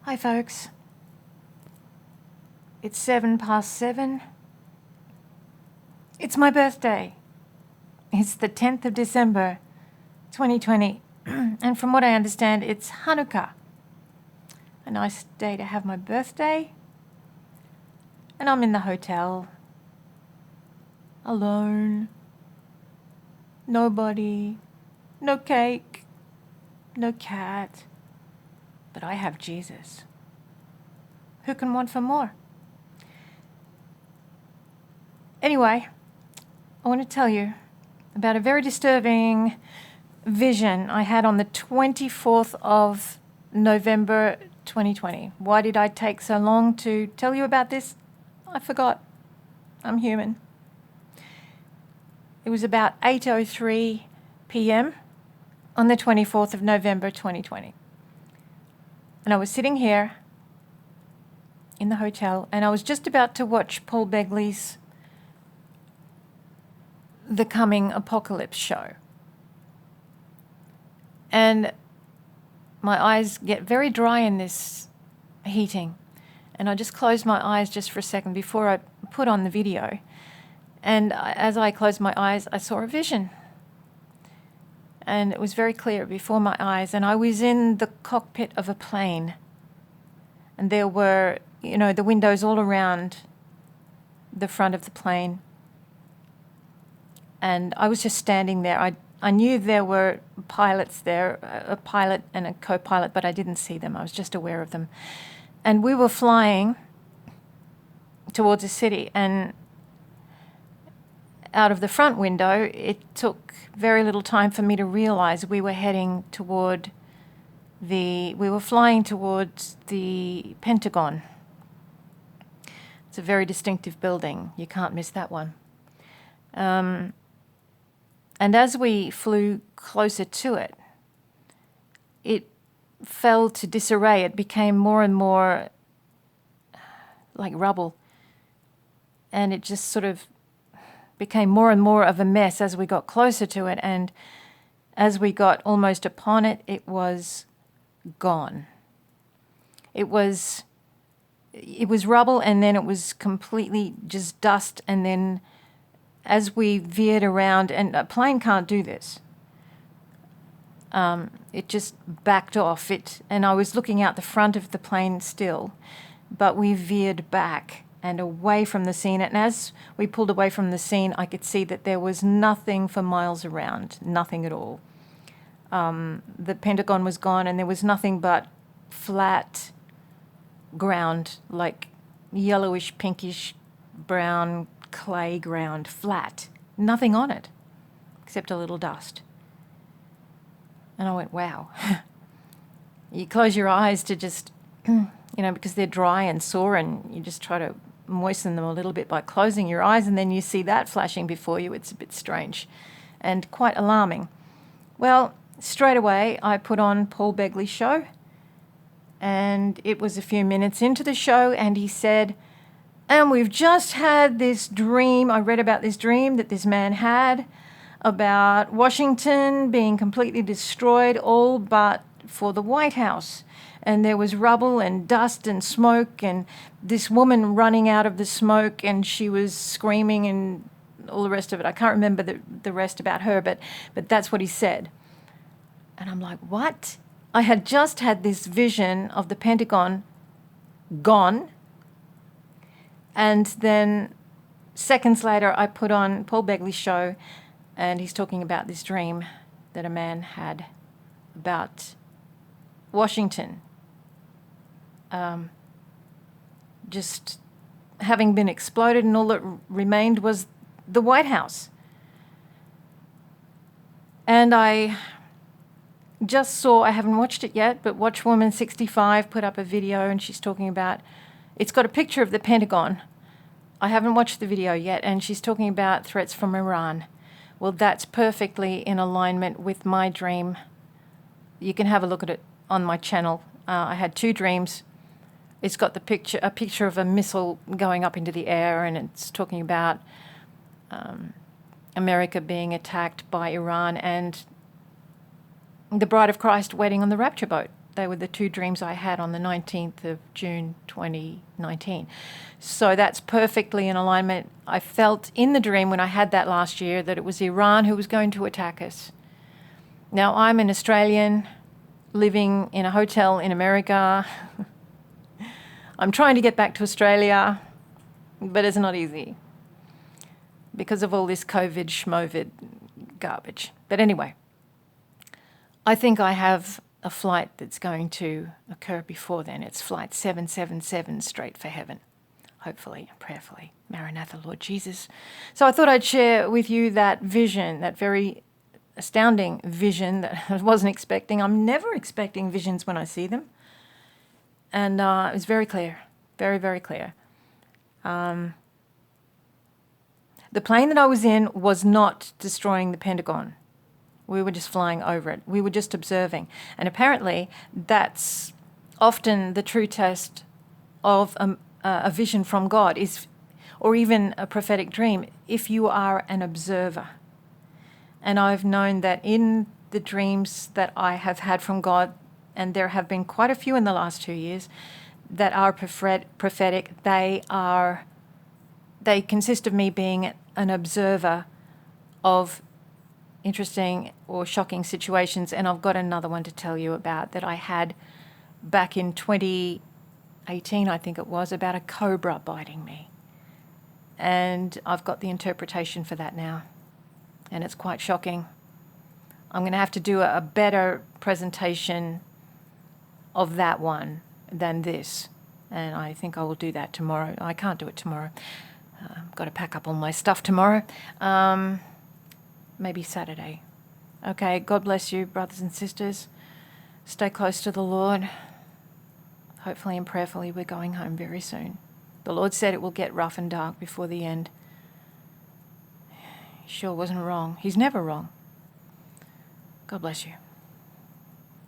Hi folks, it's 7:07. It's my birthday. It's the 10th of December, 2020, and from what I understand, it's Hanukkah. A nice day to have my birthday, and I'm in the hotel, alone, nobody, no cake, no cat, but I have Jesus. Who can want for more? Anyway, I want to tell you about a very disturbing vision I had on the 24th of November 2020. Why did I take so long to tell you about this? I forgot. I'm human. It was about 8:03 p.m. on the 24th of November 2020. And I was sitting here in the hotel, and I was just about to watch Paul Begley's The Coming Apocalypse show. And my eyes get very dry in this heating. And I just closed my eyes just for a second before I put on the video. And as I closed my eyes, I saw a vision. And it was very clear before my eyes. And I was in the cockpit of a plane. And there were, the windows all around the front of the plane. And I was just standing there. I knew there were pilots there, a pilot and a co-pilot, but I didn't see them. I was just aware of them. And we were flying towards a city. And out of the front window, it took very little time for me to realize we were heading toward we were flying towards the Penta-GONE. It's a very distinctive building. You can't miss that one. And as we flew closer to it, it fell to disarray. It became more and more like rubble. And it just sort of became more and more of a mess as we got closer to it. And as we got almost upon it, it was gone. It was rubble, and then it was completely just dust. And then as we veered around, and a plane can't do this, it just backed off. And I was looking out the front of the plane still, but we veered back and away from the scene. And as we pulled away from the scene, I could see that there was nothing for miles around, nothing at all. The Pentagon was gone, and there was nothing but flat ground, like yellowish, pinkish, brown clay ground, flat, nothing on it except a little dust. And I went, wow. You close your eyes to just, because they're dry and sore, and you just try to moisten them a little bit by closing your eyes, and then you see that flashing before you. It's a bit strange and quite alarming. Well, straight away I put on Paul Begley's show, and it was a few minutes into the show, and he said, and we've just had this dream. I read about this dream that this man had about Washington being completely destroyed, all but for the White House. And there was rubble and dust and smoke, and this woman running out of the smoke, and she was screaming and all the rest of it. I can't remember the rest about her, but that's what he said. And I'm like, what? I had just had this vision of the Pentagon gone. And then seconds later, I put on Paul Begley's show, and he's talking about this dream that a man had about Washington just having been exploded, and all that remained was the White House. And I just saw, I haven't watched it yet, but Watchwoman65 put up a video, and she's talking about, it's got a picture of the Pentagon. I haven't watched the video yet, and she's talking about threats from Iran. Well, that's perfectly in alignment with my dream. You can have a look at it on my channel. I had two dreams. It's got a picture of a missile going up into the air, and it's talking about America being attacked by Iran, and the Bride of Christ waiting on the rapture boat. They were the two dreams I had on the 19th of June 2019. So that's perfectly in alignment. I felt in the dream when I had that last year that it was Iran who was going to attack us. Now, I'm an Australian living in a hotel in America. I'm trying to get back to Australia, but it's not easy because of all this COVID, schmovid garbage. But anyway, I think I have a flight that's going to occur before then. It's flight 777 straight for heaven, hopefully, prayerfully. Maranatha, Lord Jesus. So I thought I'd share with you that vision, that very astounding vision that I wasn't expecting. I'm never expecting visions when I see them. And it was very clear, very, very clear. The plane that I was in was not destroying the Pentagon. We were just flying over it. We were just observing. And apparently that's often the true test of a vision from God, or even a prophetic dream, if you are an observer. And I've known that in the dreams that I have had from God, and there have been quite a few in the last 2 years, that are prophetic, they consist of me being an observer of interesting or shocking situations. And I've got another one to tell you about that I had back in 2018, I think it was, about a cobra biting me. And I've got the interpretation for that now. And it's quite shocking. I'm going to have to do a better presentation of that one than this. And I think I will do that tomorrow. I can't do it tomorrow. I've got to pack up all my stuff tomorrow. Maybe Saturday. Okay, God bless you, brothers and sisters. Stay close to the Lord. Hopefully and prayerfully we're going home very soon. The Lord said it will get rough and dark before the end. He sure wasn't wrong. He's never wrong. God bless you.